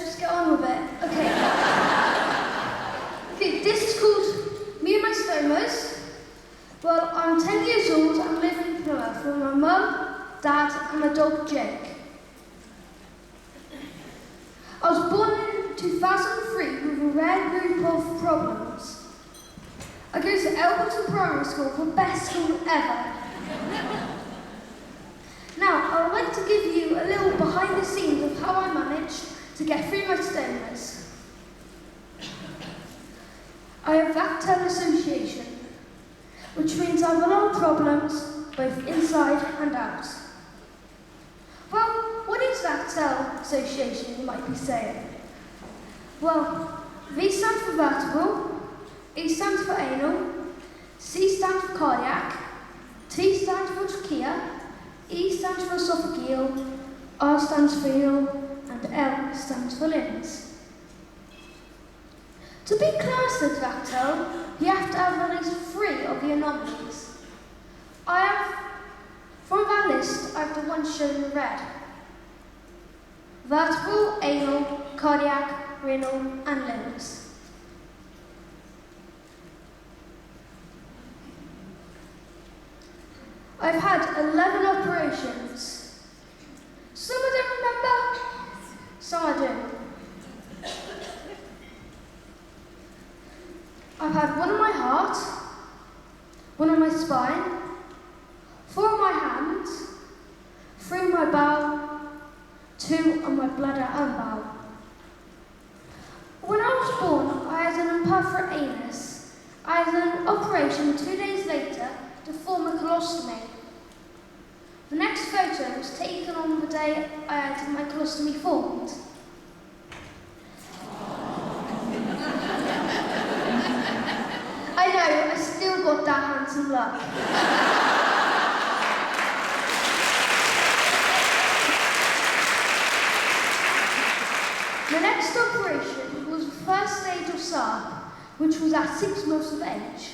just get on with it. Okay. Okay, this is called Me and My Stomas. Well, I'm 10 years old and live in Plymouth with my mum, dad and my dog Jake. I was born in 2003 with a rare group of problems. I go to Elberton Primary School, the best school ever. Now, I would like to give you a little behind the scenes of how I managed to get through my stomas. I have VACTEL association, which means I have a lot of problems, both inside and out. Well, what is VACTEL association, you might be saying? Well, V stands for vertebral, E stands for anal, C stands for cardiac, T stands for trachea, E stands for esophageal, R stands for renal, and L stands for limbs. To be classed as VACTEL, you have to have at least 3 of the anomalies. From that list, I have the ones shown in red. Vertebral, anal, cardiac, renal, and limbs. I've had 11 operations. Some I don't remember, some I do. I've had 1 on my heart, 1 on my spine, 4 on my hands, 3 on my bowel, 2 on my bladder and bowel. When I was born, I had an imperforate anus. I had an operation 2 days later to form a colostomy. The next photo was taken on the day I had my colostomy formed. I know, I still got that handsome look. The next operation was the first stage of SARP, which was at 6 months of age.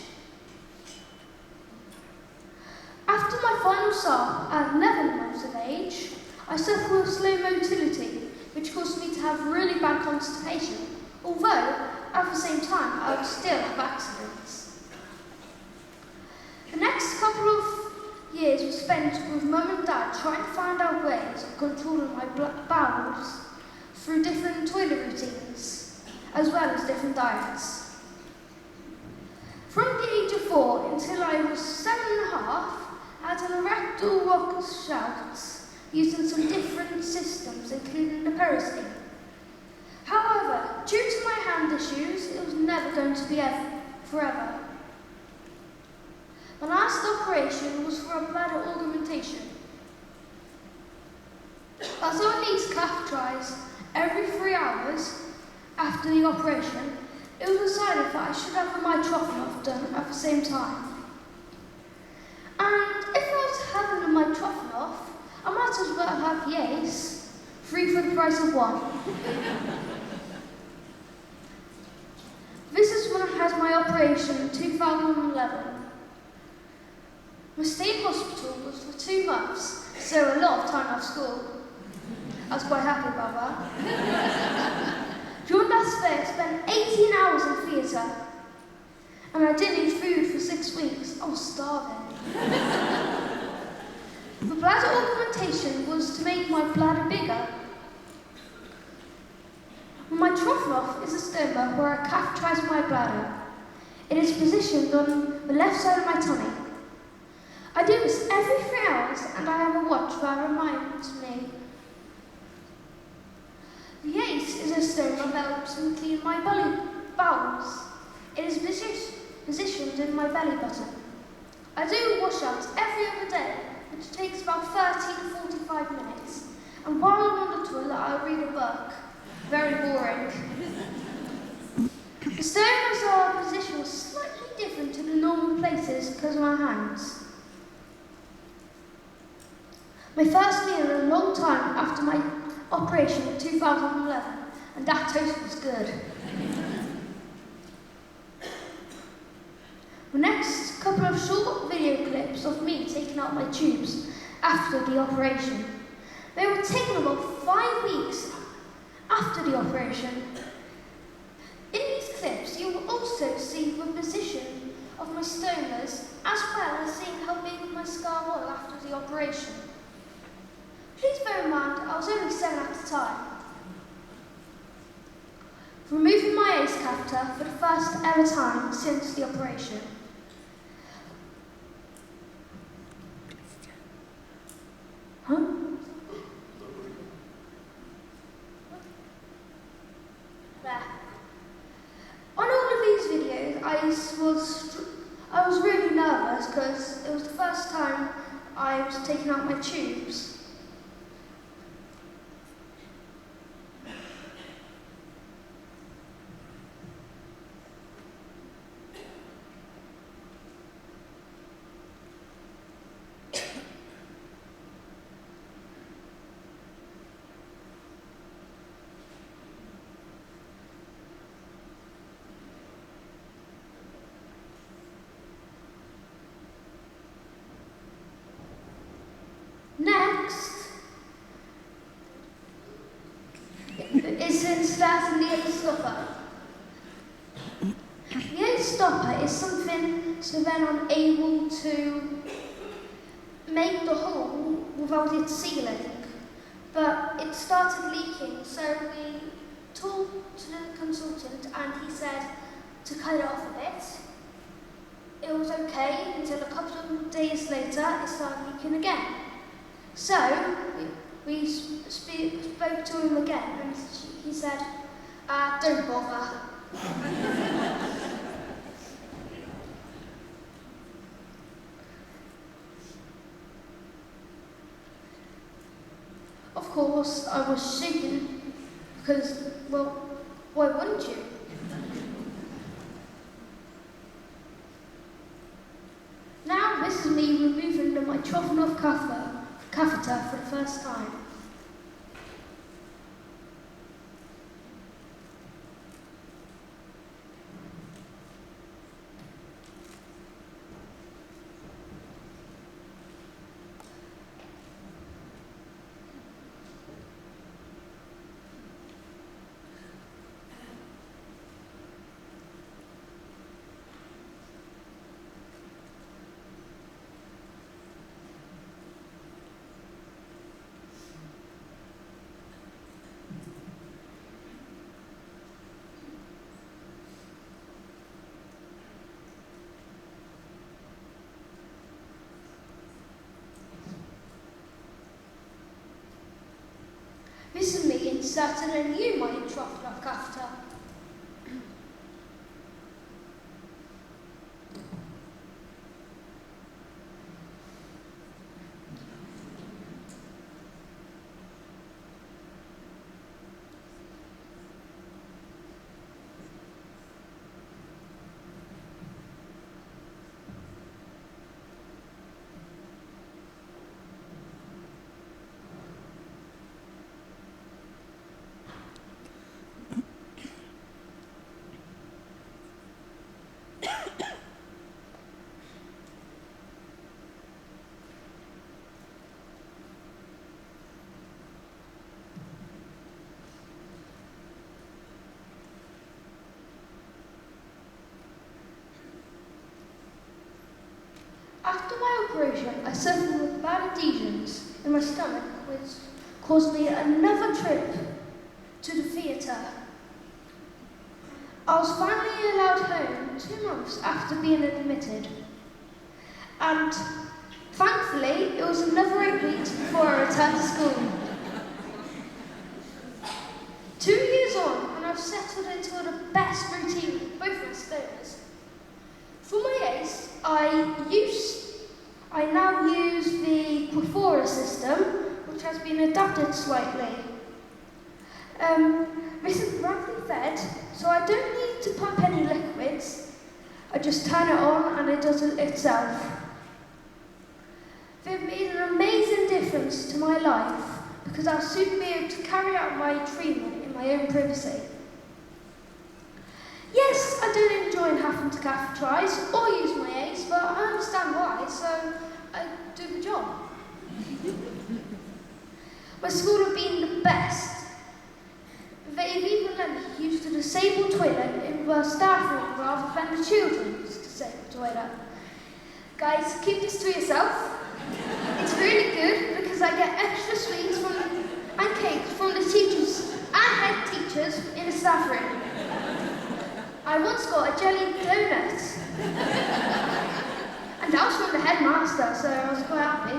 After my final SARP at 11 months of age, I suffered with slow motility, which caused me to have really bad constipation, although at the same time I would still have accidents. The next couple of years were spent with mum and dad trying to find out ways of controlling my bowels through different toilet routines, as well as different diets. From the age of 4 until I was 7.5, I had an erectile rocker shaft using some different systems, including the peristy. However, due to my hand issues, it was never going to be forever. My last operation was for a bladder augmentation. As I needs catheterised every 3 hours after the operation, it was decided that I should have my trophy done at the same time. And if I was having my trophy off, I might as well have the ACE, 3 for the price of 1. This is when I had my operation in 2011. My stay in hospital was for 2 months, so a lot of time out of school. I was quite happy about that. During that stay, I spent 18 hours in theatre, and I didn't eat food for 6 weeks. I was starving. The bladder augmentation was to make my bladder bigger. My trough is a stoma where I catheterise my bladder. It is positioned on the left side of my tummy. I do this every 3 hours, and I have a watch that reminds me. The ACE is a stoma that helps me clean my bowels. It is positioned in my belly button. I do washouts every other day, which takes about 30 to 45 minutes. And while I'm on the toilet, I read a book. Very boring. The stomas are positioned slightly different to the normal places because of my hands. My first meal in a long time after my operation in 2011, and that toast was good. The next couple of short video clips of me taking out my tubes after the operation. They were taken about 5 weeks. after the operation. In these clips, you will also see the position of my stomas, as well as seeing how big my scar was after the operation. Please bear in mind, I was only 7 at the time. Removing my ACE catheter for the first ever time since the operation. Huh? There. On all of these videos, I was really nervous because it was the first time I was taking out my tubes. Next is inserting the ACE stopper. The ACE stopper is something so then I'm able to make the hole without it sealing. But it started leaking, so we talked to the consultant and he said to cut it off a bit. It was okay until a couple of days later it started leaking again. So, we spoke to him again and he said, don't bother. Of course, I was shaking because, well, why wouldn't you? Now this is me removing the mitral catheter for the first time. This is me inserting a new mitral catheter. After my operation, I suffered with bad adhesions in my stomach, which caused me another trip to the theatre. I was finally allowed home 2 months after being admitted. And thankfully, it was another 8 weeks before I returned to school. 2 years on, and I've settled into the best routine with both my stomas. For my ACE, I now use the Quaphora system, which has been adapted slightly. This is gravity fed, so I don't need to pump any liquids. I just turn it on and it does it itself. They've made an amazing difference to my life because I'll soon be able to carry out my treatment in my own privacy. Yes, I don't enjoy having to catheterise or use my ACE, but I understand why, so I do the job. My school have been the best. the staff room rather than the children's disabled toilet. Guys, keep this to yourself. It's really good because I get extra sweets and cakes from the teachers and head teachers in the staff room. I once got a jelly donut. And that was from the headmaster, so I was quite happy.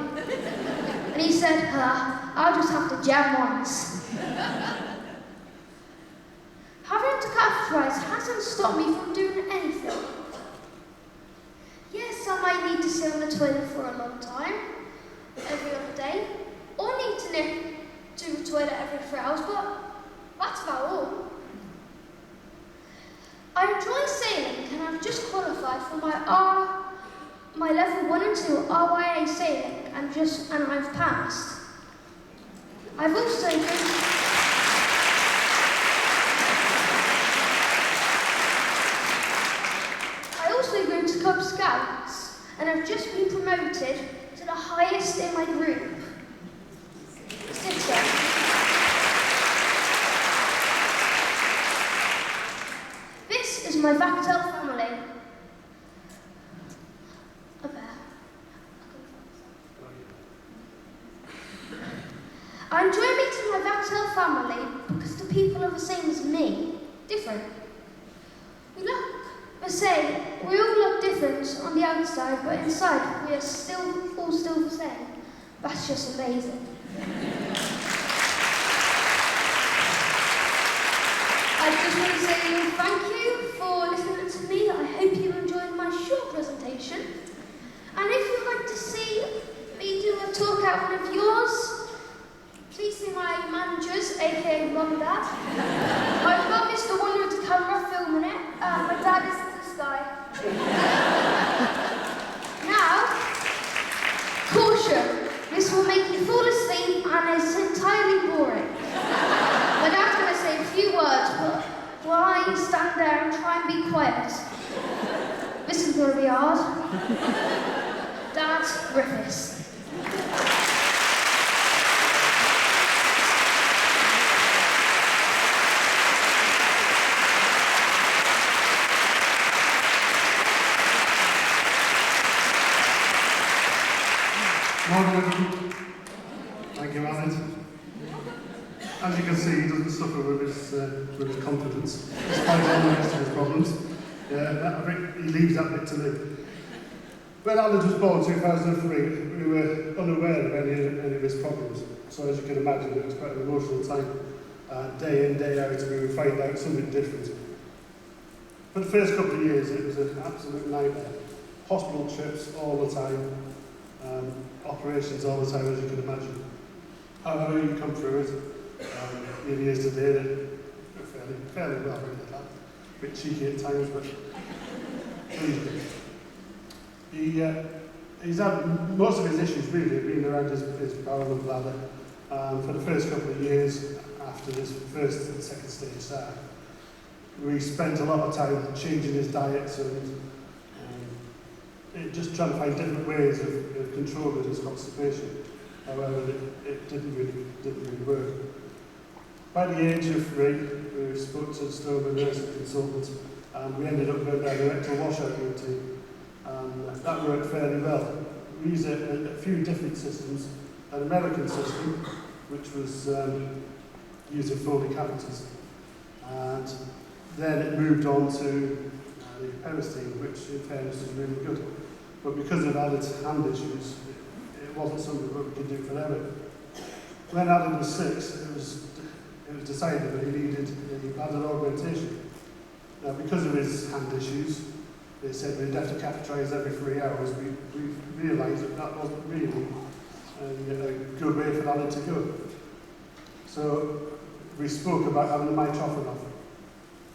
And he said, I'll just have to jam once. Having to catheterise hasn't stopped me from doing anything. Yes, I might need to sit on the toilet for a long time, every other day, or need to nip to the toilet every 3 hours, but that's about all. I enjoy sailing and I've just qualified for my level 1 and 2 RYA sailing and I've passed. I've also go to Cub Scouts and I've just been promoted to the highest in my group. Sister. This is my Vactel family. Up there. I enjoy meeting my Vactel family because the people are the same as me, different. We all look different on the outside, but inside we are all still the same. That's just amazing. I just want to say thank you for listening to me. I hope you enjoyed my short presentation. And if you'd like to see me do a talk at one of yours, please see my managers, aka Mum and Dad. My mum is the one with the camera filming it, my dad is this guy. Now, caution, this will make you fall asleep and is entirely boring. My dad's going to say a few words, but while you stand there and try and be quiet. This is going to be hard. Dad Griffiths. Morning, everyone. Thank you, Alan. As you can see, he doesn't suffer with his confidence, despite all the rest of his problems. I think he leaves that bit to me. When Alan was born in 2003, we were unaware of any of his problems. So as you can imagine, it was quite an emotional time. Day in, day out, we would find out something different. For the first couple of years, it was an absolute nightmare. Hospital trips all the time. Operations all the time, as you can imagine. However, you come through it. He is today, they're fairly well really at that. A bit cheeky at times, but he's had most of his issues really have been around his bowel and bladder. For the first couple of years after this first and second stage start, we spent a lot of time changing his diets and just trying to find different ways of controlling his constipation. However, it didn't really work. By the age of 3, we spoke to the stomach nurse and consultant, and we ended up going down the rectal washout routine, and that worked fairly well. We used a few different systems, an American system, which was using Foley cavities, and then it moved on to the peristeen, which in fairness is really good. But because of Alan's hand issues, it wasn't something that we could do forever. When Alan was 6, it was decided that he needed a bladder augmentation. Now, because of his hand issues, they said we'd have to catheterise every 3 hours. We realised that wasn't really a good way for Alan to go. So we spoke about having a mitrophonoff,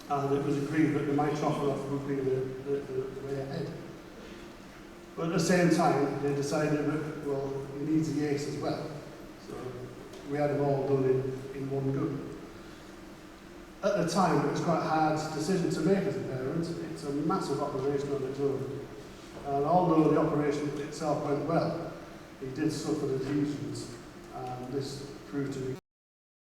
and it was agreed that the mitrophonoff would be the way ahead. But at the same time, they decided that, well, he needs a YACE as well. So we had them all done in one go. At the time, it was quite a hard decision to make as a parent. It's a massive operation on its own. And although the operation itself went well, he did suffer adhesions, and this proved to be